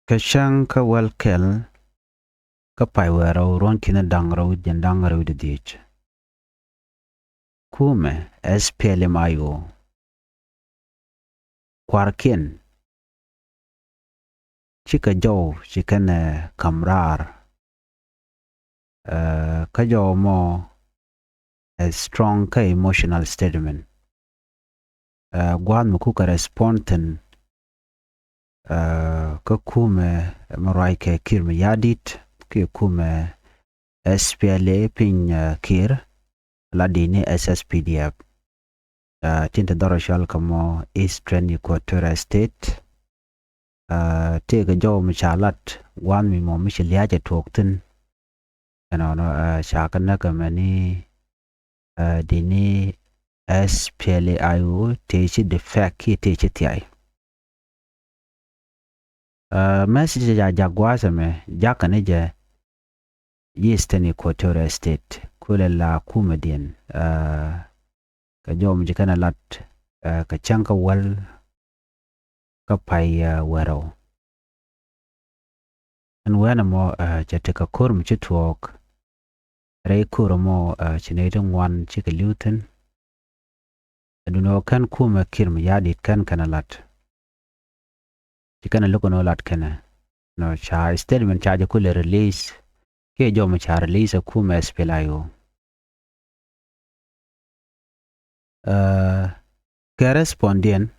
Kashang ka welkel ka paiwero ron kina dangro jen dangro de dich. Kume SPLMIO kwarkin chika jow chikane kamrar ka jow mo a strong ka emotional statement gwan muku ka responten ka kume marai ke kirme yadit ke kume SPLA pin kir ladini SSPDF tinta darashal kamo Eastern Equatorial State tega jow michalat gwan mi mo michel yaje tokten shakana kamani dini SPLAIO techi defect ki techi tiai message ja jagwasa me jakane je Eastern Equatorial State kule la kumedien ka jow mjikana lat ka chanka wal ka pai wero and when mo jatika kurm chitwok ray kurmo chineding one chika luton aduno kan kuma kirm yadit kan kana lat chikana lukono lat kana no cha statement charge kule release ke jow mo cha release kuma SPLAIO ke respondien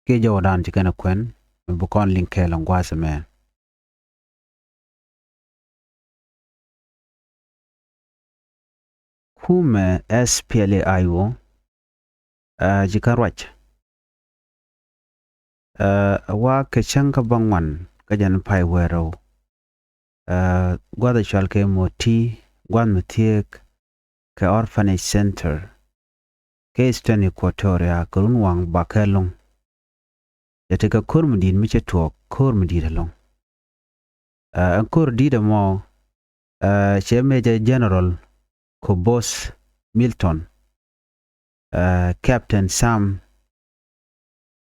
ke jow dan chikana kwen bukon link ke langwasa me kume SPLAIO jikarwach wa ke chanka bangwan kajan pai wero gwada chalke moti gwan mutiek ke orphanage center ke Eastern Equatoria kurunwang bakelong yatika kurmudin miche tuok kurmudin long kur dida mo che Major General Kobos Milton Captain Sam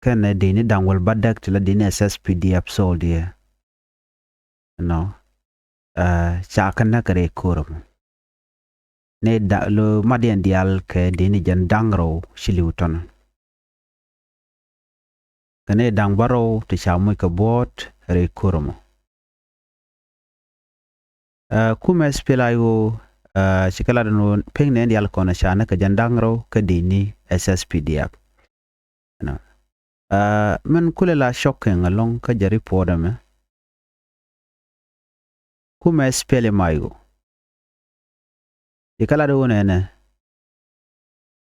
kene dini dangwal badak tila dini SSPDF soldier no chakana kare kurum ne da lo madian dial ke dini jan dangro shiliuton kene dangbaro te chamu ka bot re kurum kuma SPLAIO chikala no pengne dial kona chana ka jan dangro ka dini SSPDF no men kulela shocking along ka jari podame kuma SPLAIO ikala do nene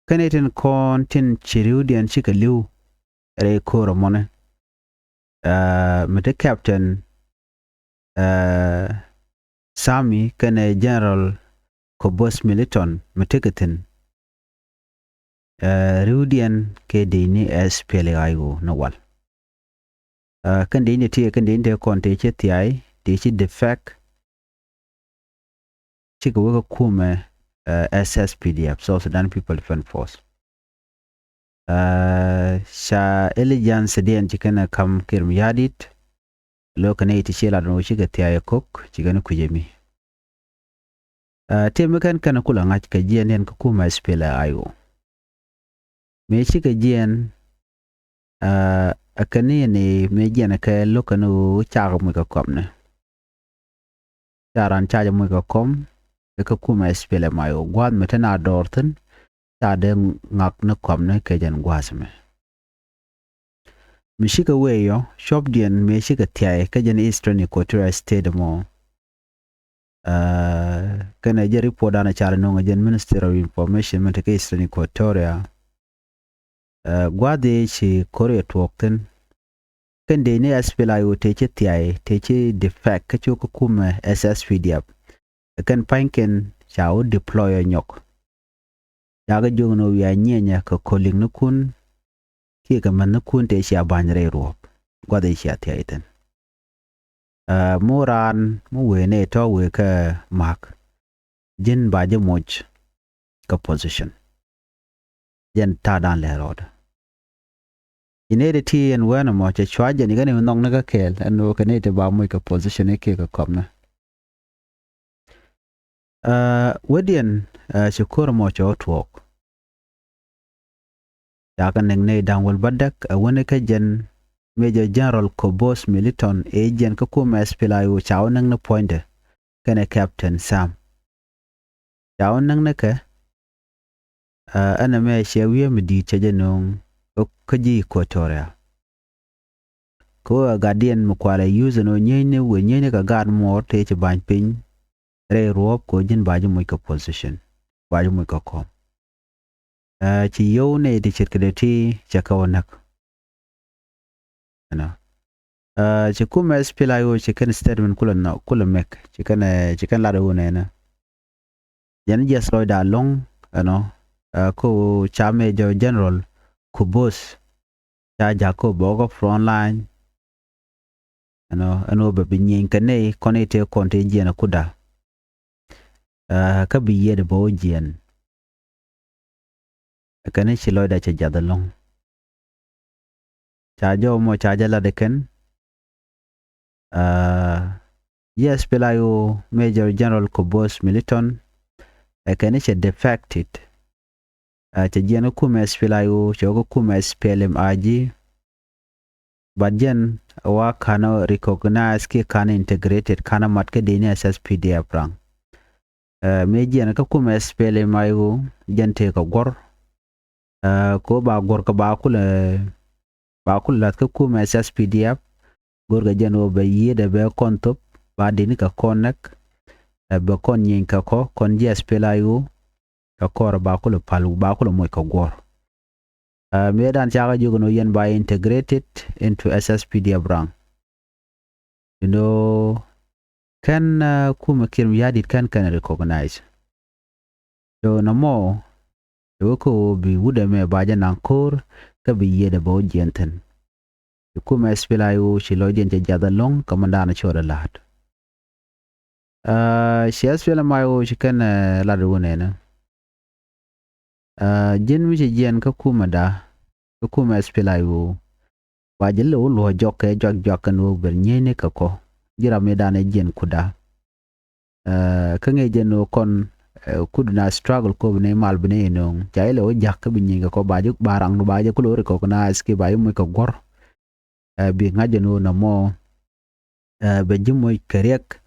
kanetin kontin chiriudian chika liu re koro mone mete captain Sami kane General Kobos Militon meteketin riudian ke dini SPLAIO nawal kan dini tie kan dini konte chetiai tichi defect chika waka kume SSPDF, South Sudan People Defense Force. Sha elegance den chikana kam kirm yadit lokane iti shela no chiga tiaya kok chigana kujemi. Temekan kana kula ngach ka jien yen kuma SPLAIO. Me chika jien akani ni me jien ka lokano chaga mwika komne. Charan chaja mwika kom ka kuma SPLAIO gwad metana dorten tade ngak na komne kejan gwasme mishika weyo shopdien meshika tiae kejan Eastern Equatorial State mo kana je report ana chara no jen Minister of Information menteke Eastern Equatoria gwade chi Korea twokten kende ne SPLAIO teche tiae teche defect kacho kuma SSPDF kan panken chao deploy nyok yaga jongno wiya nyenya ka koling nukun ki ka man nukun te sha banyre ruop gwade sha tiaiten moran mu wene to we ka mak jin ba je moj ka position jen ta dan le rod inede ti en wana mo che chwaje ni gane nong na ka kel anu kane te ba mo ka position ke ka komna wedian shukura mo cho twok ya kan ne dangwal badak wone ka jen Major General Kobos Militon agent ka kuma SPLA yu chao nang na pointe kana Captain Sam chao nang na ka ana me shewiye midi chaje nung kaji Equatoria ko Guardian mu kwala use no nyene we nyene ka gad mo te che ban pin re rob ko jin baji mu ka position baji mu ka kom ci yow ne di circulate chaka wonak ana ci kuma SPLA yu ci kan statement kula mek ci kan la do ne na yan jes loy da long ano ko cha Major General Kobos cha jako bogo frontline ano be binyin kane konete konte jena kuda ka biye de bo jen kane chilo da cha jadalong cha jo mo cha jala de ken yes pelayo Major General Kobos Militon kane che defected cha jena kuma pelayo chogo kuma SPLM aji badjen wa kana recognize ki kana integrated kana matke deni SSPDF rang meji na ka kuma SPLM ayo jante ka gor ko ba gor ka ba kula ka kuma SSPDF gor ga jeno be yede be kontop ba deni ka konek be kon yin ka ko kon ji SPLM ka kor ba kula palu ba kula moy ka gor medan chaga jogono yen by integrated into SSPDF rang kan kuma kirim yadit kan recognize so no more ko bi wuda me baja nankor ka bi yeda bo jenten kuma SPLA yu shilo jente jada long kamandana chora lahat shi SPLA mayo shikan ladu wonena jin mi jen ka kuma da kuma SPLA yu wajil lo jokke jok no ber nyene ka ko jira medane jen kuda ka nge jen kon kuduna struggle ko ne mal bene no jaile o jakka bi nyinga ko baaju barang no baaje ko lori ko na ski bayu mo ko gor bi ngaje no na mo be jimo kerek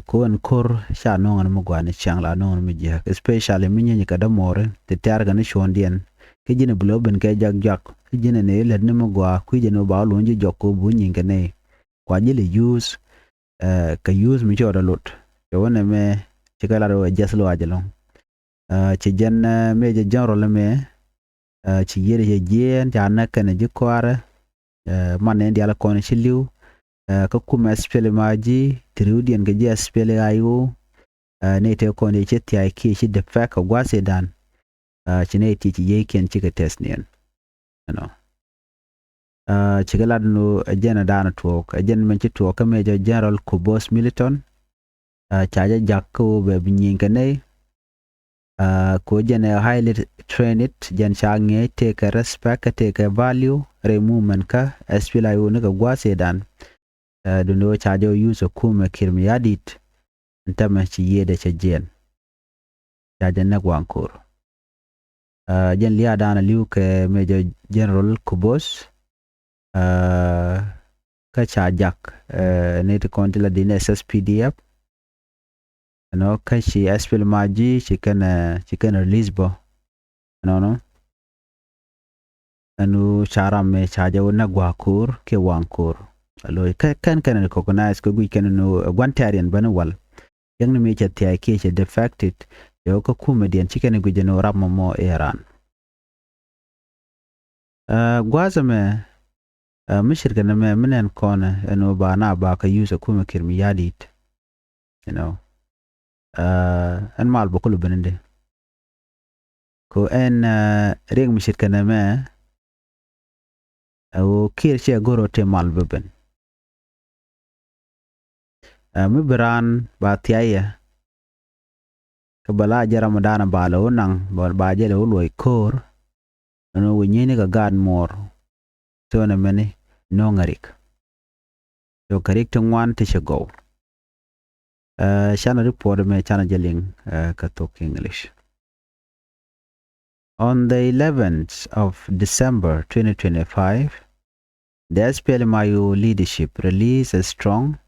ko en kor sha no ngana mo gwane changla no mi je especially mi nyi ka da more te tar ga ne shondien ke jine bloben ke jak ke jine ne le ne mo gwa ku je no ba lo nji jokko bu nyinga ne kwa jile use ka use mi joda lot yo wona me chikala ro jeslo ajalo ci jen Major General me ci yere je jen jana kana jikwara man ne diala kono ci liw ka kuma SPL maji triudien ga je SPL ayu ne te kono ci ti ki ci de fa ka gwase dan ci ne ti ci yeken ci ka test ne chikala no jena dana to jen men ci to ka Major General Kobos Militon chaja jakko be binyin ne ko jene highly trained jen change take a respect take a value removement ka SPLA yu ne ga gwase dan duno chajo use kuma kirmi yadit ntama ci yede cha jen chaja ne gwankor jen liya dana liu ke Major General Kobos ka chajak ne te kontila din SSPDF no kashi SPL maji chicken release bo no anu charam me chaja wona gwakur ke wankor alo kan recognize ko gwi kan no guantarian banwal yang ne me chatia ke che defected yo ko comedian chicken gwi no rammo mo Iran gwaza me mishirka na me minen kona eno ba na ba ka use kuma kirmi yadit an mal bokulu benende ko en ring mishirka na me o kirche goro te mal beben mi beran ba tiaya ka bala jara madana bala onang ba jele uloi kor no winyene ka gad mor so na many no ngarik so karik to one to go shana report me chana jaling ka talk English. On the 11th of December 2025, the SPLMIO leadership released a strong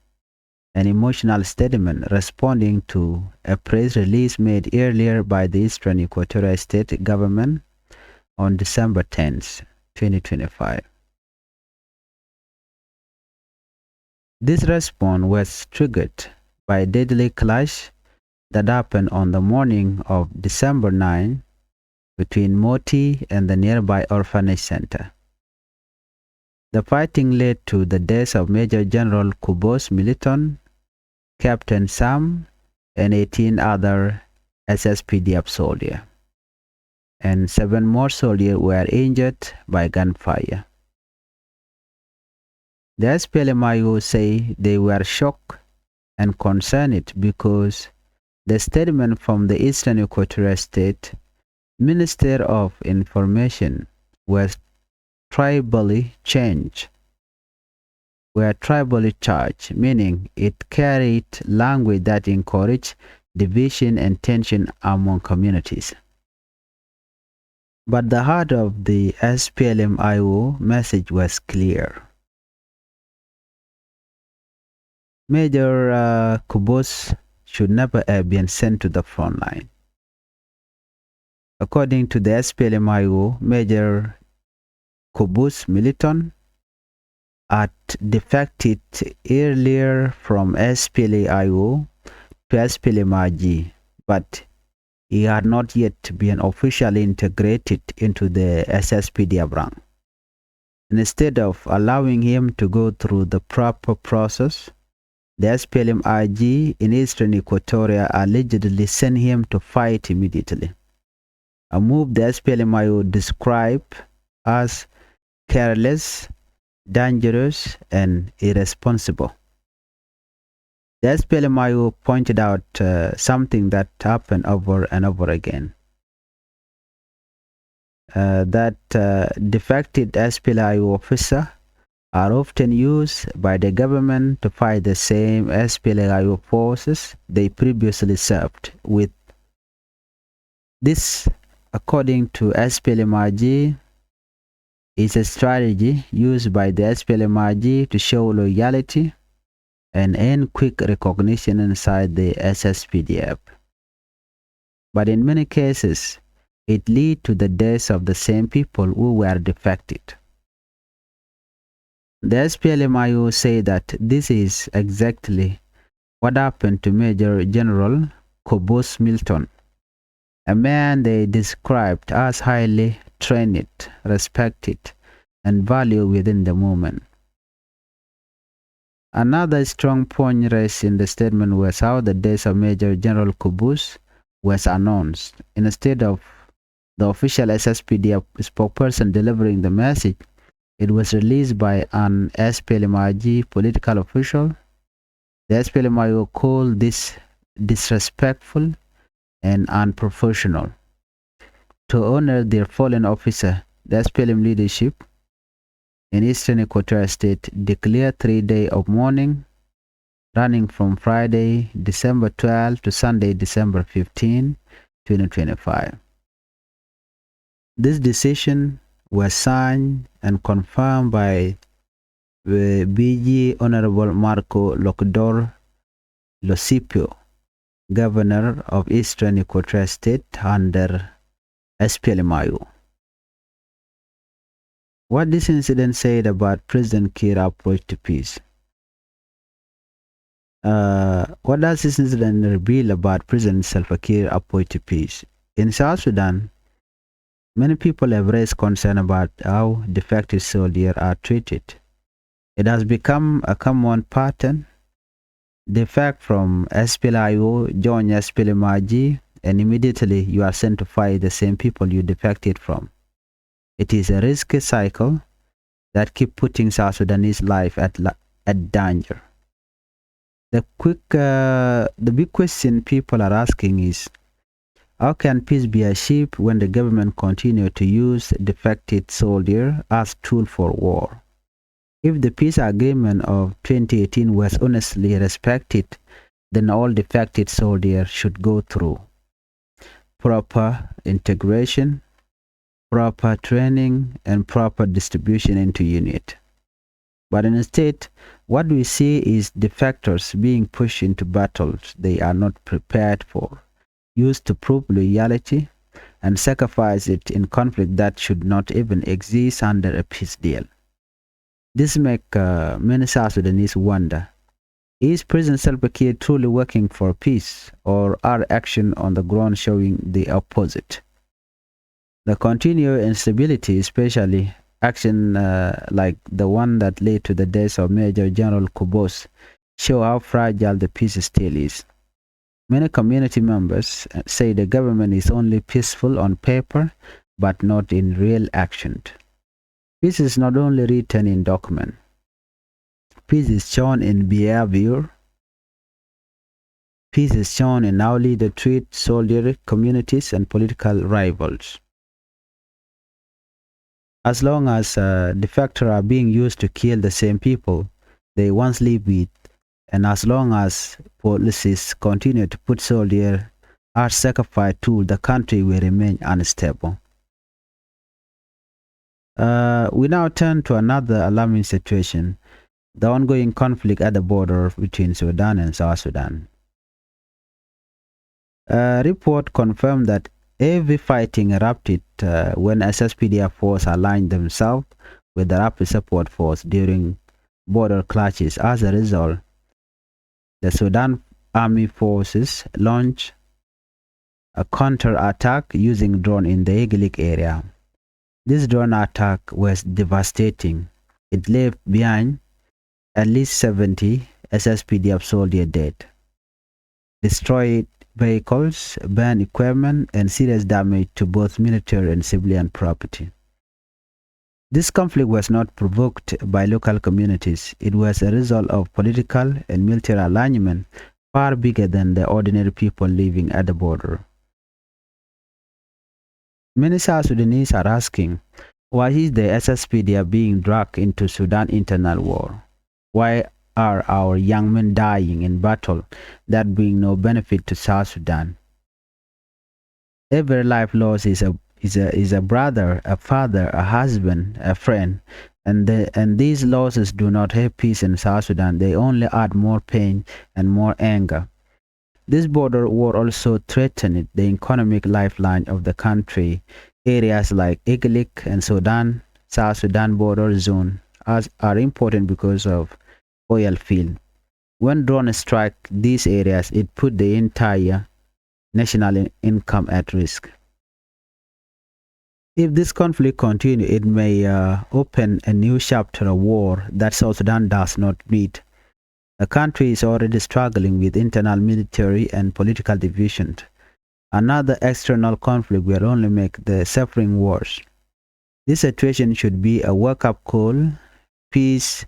and emotional statement responding to a press release made earlier by the Eastern Equatorial State government on December 10th, 2025. This response was triggered by a deadly clash that happened on the morning of December 9 between Moti and the nearby orphanage center. The fighting led to the deaths of Major General Kubos Militon, Captain Sam, and 18 other SSPDF soldiers, and 7 more soldiers were injured by gunfire. The SPLMIO say they were shocked and concerned because the statement from the Eastern Equatorial State Minister of Information was tribally charged, meaning it carried language that encouraged division and tension among communities. But the heart of the SPLM-IO message was clear. Major Kubos should never have been sent to the front line. According to the SPLM-IO, Major Kubos Militon had defected earlier from SPLA-IO to SPLM-IG, but he had not yet been officially integrated into the SSPDF rank. Instead of allowing him to go through the proper process, the SPLM-IG in Eastern Equatoria allegedly sent him to fight immediately, a move the SPLM-IO described as careless, dangerous, and irresponsible. The SPLM-IO pointed out something that happened over and over again. That defected SPLM-IO officers are often used by the government to fight the same SPLM-IO forces they previously served with. This, according to SPLM-IG, is a strategy used by the SPLM-IG to show loyalty and earn quick recognition inside the SSPDF. But in many cases, it leads to the deaths of the same people who were defected. The SPLM-IO say that this is exactly what happened to Major General Kubos Militon, a man they described as highly trained, respected, and valued within the movement. Another strong point raised in the statement was how the death of Major General Kubos was announced. Instead of the official SSPDF spokesperson delivering the message, it was released by an SPLM-IG political official. The SPLM-IO called this disrespectful and unprofessional. To honor their fallen officer, the SPLM leadership in Eastern Equatorial State declared 3 days of mourning running from Friday, December 12 to Sunday, December 15, 2025. This decision was signed and confirmed by the BG Honorable Marco Locdor Losipio, Governor of Eastern Equatorial State under SPLM-IO. What this incident said about President Kiir's approach to peace? What does this incident reveal about President Salva Kiir's approach to peace? In South Sudan, many people have raised concern about how defected soldiers are treated. It has become a common pattern. Defect from SPLM-IO, join SPLM-IG, and immediately you are sent to fight the same people you defected from. It is a risky cycle that keeps putting South Sudanese life at danger. The big question people are asking is, How can peace be achieved when the government continue to use defected soldiers as tool for war? If the peace agreement of 2018 was honestly respected, then all defected soldiers should go through proper integration, proper training, and proper distribution into unit. But instead, what we see is defectors being pushed into battles they are not prepared for, used to prove loyalty, and sacrifice it in conflict that should not even exist under a peace deal. This makes many South Sudanese wonder, is President Salva Kiir truly working for peace, or are actions on the ground showing the opposite? The continued instability, especially action like the one that led to the death of Major General Kubos, show how fragile the peace still is. Many community members say the government is only peaceful on paper, but not in real action. Peace is not only written in document. Peace is shown in behavior. Peace is shown in how leaders treat soldier communities and political rivals. As long as defectors are being used to kill the same people they once lived with, and as long as policies continue to put soldiers as sacrifice tools, the country will remain unstable. We now turn to another alarming situation, the ongoing conflict at the border between Sudan and South Sudan. A report confirmed that heavy fighting erupted when SSPDF forces aligned themselves with the Rapid Support Force during border clashes. As a result, the Sudan Army forces launched a counter-attack using drone in the Iglik area. This drone attack was devastating. It left behind at least 70 SSPDF soldiers dead, destroyed vehicles, burned equipment, and serious damage to both military and civilian property. This conflict was not provoked by local communities. It was a result of political and military alignment far bigger than the ordinary people living at the border. Many South Sudanese are asking, why is the SSPDF being dragged into Sudan internal war? Why are our young men dying in battle that bring no benefit to South Sudan? Every life lost is a brother, a father, a husband, a friend, and these losses do not help peace in South Sudan. They only add more pain and more anger. This border war also threatened the economic lifeline of the country. Areas like Iglik and South Sudan border zone are important because of oil field. When drones strike these areas, it put the entire national income at risk. If this conflict continues, it may open a new chapter of war that South Sudan does not need. The country is already struggling with internal military and political divisions. Another external conflict will only make the suffering worse. This situation should be a wake-up call. Peace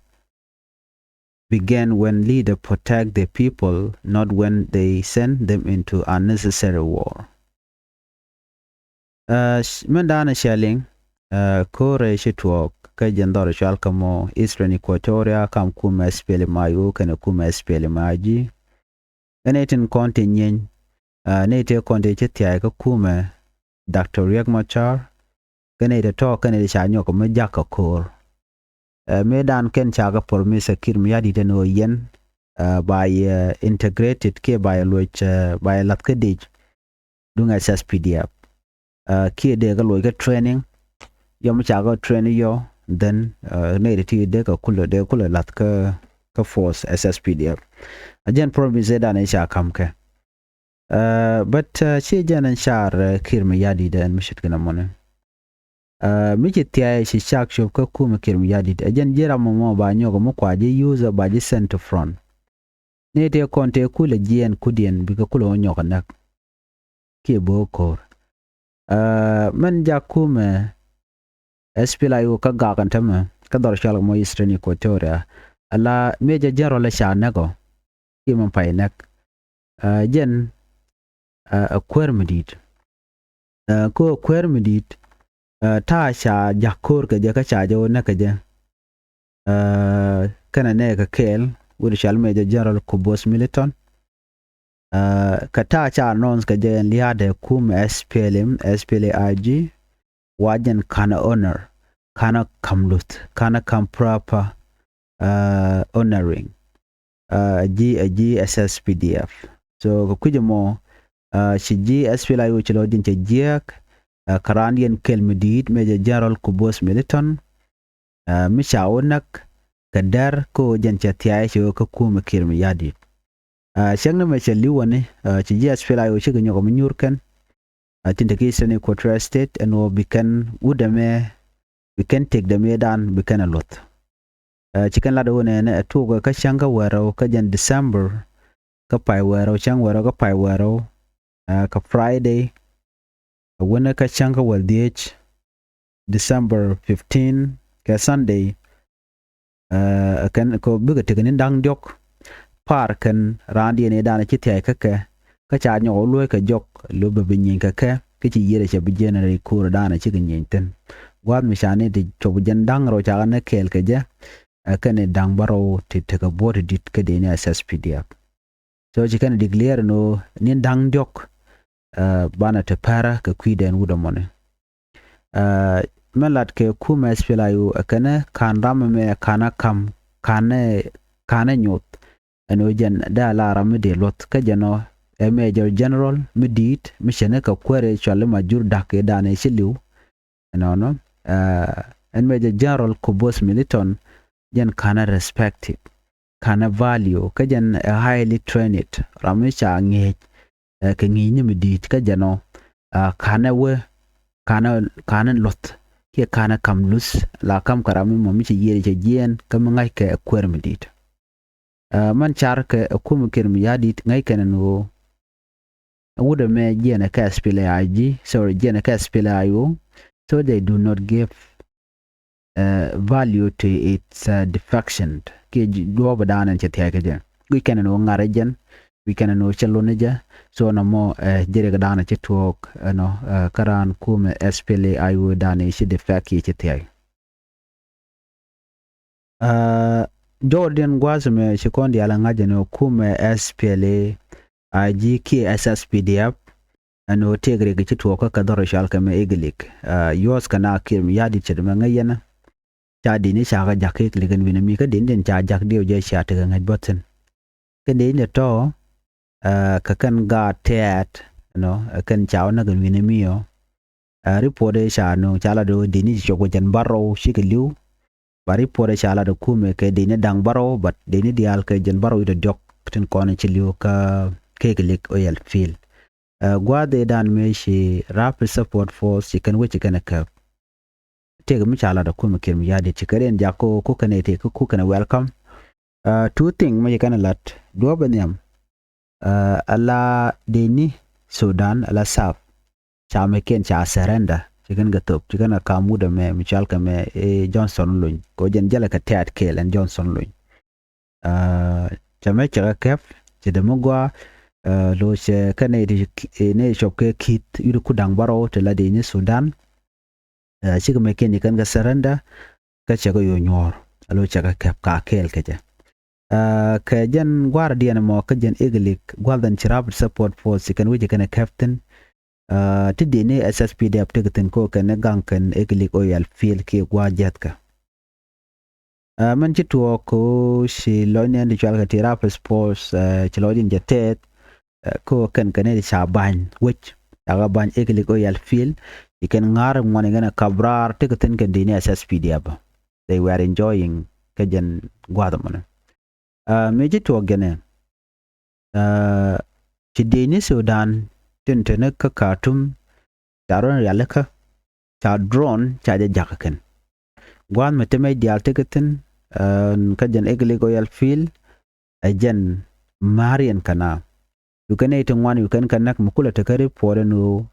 begins when leaders protect their people, not when they send them into unnecessary war. Mendana Shelling, Kore Shituok, Kajandor Shalkamo, Eastern Equatoria, Kam Kuma Spele Mayu, Kana Kuma Spele Maji, Enatin Conte Nyen, Nate Conte Chetia Kuma, Dr. Riek Machar, Kanada talk and Shanyok Majaka Kor. Medan Ken Chaga por Misa Kirmiadi Deno Yen by integrated K by which by Latkadij, doing SSPDF. Ki dega loiga training yom chaga training yo then ne ti dega kula lat ka force SSPDF ajen promise da ne sha kamke but chi janan shar kirmi yadi da mishit gana mone miji tiya shi shak shop ka kuma kirmi yadi ajen jera mo ba nyogo mo kwaje user ba ji center front ne te konte kula jien kudien bika kula nyogo nak ki bo kor man jakume espila yu ka gagantama ka dorshal mo Eastern Equatoria ala meja jaro la shanago kiman painak jen a kwermedit ko kwer midit ta cha jakor ka je ka cha jo na ka je kana ne ka kel wuri shal Major General Kubos Militon ka ta cha announce ka je liade kum SPLA-IG wajen kana honor kana kamlut kana kam proper honoring GSSPDF so ko kujemo shi GSPLA yo chilo din che jiak karandian kel midit Major General Kubos Militon mishawonak kadar ko jancha tiai shi ko kuma kirmi yadi shangna me liwane chi GSPLA yo shi ganyo ko nyurkan tinta kisane Equatorial State and we can take the medan we can a lot chicken la do ne to go ka shanga waro ka jan December ka pai waro chang waro ka pai waro ka Friday wona ka shanga wal DH December 15 ka Sunday kan ko biga teganin dang jok par kan randi ne dana chiti ka cha nyo lo ka jok lo be binyin ka ci yere cha bi general ko dana ci ganyen ten gwad mi shane de to bujan dang ro cha na kel ka ja kane dang baro ti te ka bot dit ka de ne SSPDF so ci kan declare no nin dang jok bana te para ka kwiden wuda mone melat ke kuma SPLA kana kan ram me kana kam kana nyot ano jen da la ram de lot ka jano Major General midit mishene ka kwere chale majur dake dane shiliu no and Major General Kubos Militon jen kana respect kana value ka jen highly trained ramisha nge ka ngi midit ka jano kana we kana lot ke kana kamlus la kam karami momichi yeri je jen kam ngai ka kwere midit man char ka kum kirmi yadit ngai kana no would me jena ka SPLA-IG sorry jena ka SPLA-IO so they do not give value to its defection ke do badana che take we can no ngarajen we can no chalonja so no mo jere dana che talk no karan kum SPLA-IO dana she defect che take Jordan gwazme shikondi ala ngajeno kum SPLA IG ki SSPDF ano tegre gichi to ka doro shal ka me iglik yos kana kirm yadi chedma ngayena chadi ni shaga jakik ligan winami ka den cha jak dio je sha te ngaj boten ke de ne to ka kan ga tet no kan chaw na gan winami yo report sha no chala do dini choko jan baro shikliu bari pore shala do kume ke dini dang baro but dini dial ke jan baro do dok tin kono chiliu ka keglik oil field gwade dan me shi rapid support force chicken which can ka tege mi chala da kuma kirmi yadi chikaren jako ko kane te ko kana welcome two thing me kana lat do banyam ala deni Sudan ala saf cha me ken cha surrender chicken ga top chicken ka mu da me mi chal ka me Johnson Lun ko jen jala ka tat kel Johnson Lun cha me cha kef chede mogwa lo che kane di ne shop ke kit yuru kudang baro te la de ni Sudan shi ga meken kan ga saranda ka che go yo nyor lo che ka kep ka kel ke ja ka jan guardian mo ka jan iglik gwaldan chirab support force kan wije kan captain ti de ne SSPDF te gaten ko kan gang kan iglik oil field ke gwa jatka man ci tuwo ko shi loinen di chwal ka tirap sports ci lodin jatet ko kan kane di shaban which aga ban eklik oil field ikan ngar ngone ngana kabrar tekaten kan dini SSPDF they were enjoying kajan gwadamana meji tuwo gene ci dini Sudan tentene ka Khartoum taron yalaka ta drone cha jakaken gwan meteme dial tekaten kajan eklik oil field ajan marian kana you can eat one you can connect mukula takari for no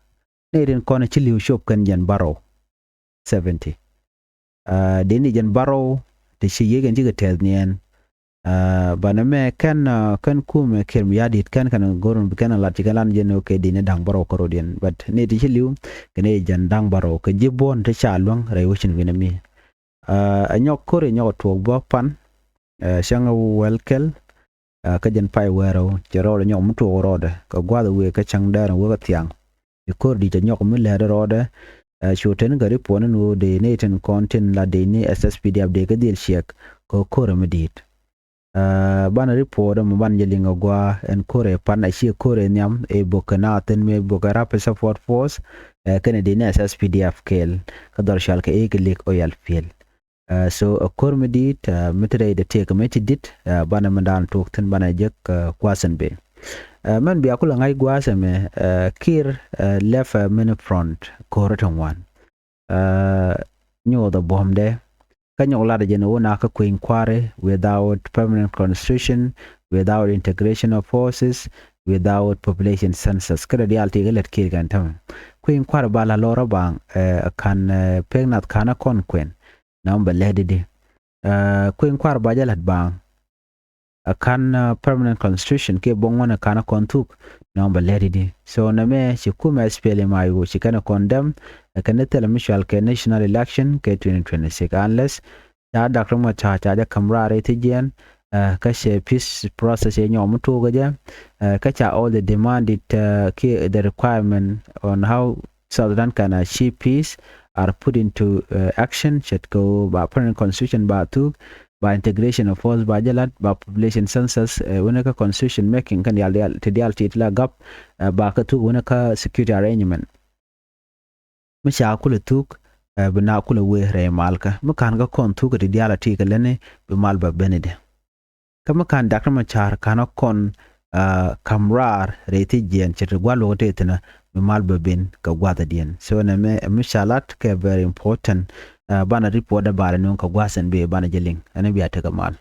needing kona chili shop kan jan baro 70 deni jan baro de shi yegen jiga tednien bana me kan kume kem yadit kan goron kan la tigalan jeno ke dine dang baro korodien but ne ti liu kene jan dang baro ke jibon te chalwang rewochin winami anyok kore nyok to bo pan shanga welkel ka jan pai wero jero nyok muto rode ka gwada we ka chang dara we ka tiang kor di nyok mu le rode shoten gari ponen wo de neten content la de ni SSPD update ka dil shek ko kore medit bana report mo ban yelinga gwa en kore pan a shi kore nyam e bokana ten me bokara pe support force kene de ne SSPDF kel ka dor shal ka e klik oyal fil so a kormedit mitre de take metidit bana mandan tok ten bana jek kwasen be man bi akula ngai gwase me kir left mini front koroton wan nyo the bomde kanyo la de no na ka queen kware without permanent constitution, without integration of forces, without population census kada di alti galet kir gan tam queen kware bala lora bang kan pegnat kana kon queen number ledidi queen kware ba jalat bang kan permanent constitution ke bongwana kana kontuk number ledidi so na me shikuma spele mayu shikana condemn kan tell mishal ke national election ke 2026 unless ya Dr. Macha cha kamra re tijen ka she peace process ye nyom to gaje ka cha all the demanded the requirement on how South Sudan can achieve peace are put into action should go by permanent constitution by two by integration of force by jalat by population census when ka constitution making kan yal la gap ba ka tu when ka security arrangement misha kula tuk bina kula we re malka mukan ga kon tu ga diala ti ga lene be mal ba benede kama kan Dr. Machar kana kon kamrar re ti jen chet gwalo te tena be mal ba ben ka gwada dien so na me mishalat ke very important bana report da bala non ka gwasen be bana jeling ana biya ta ga mal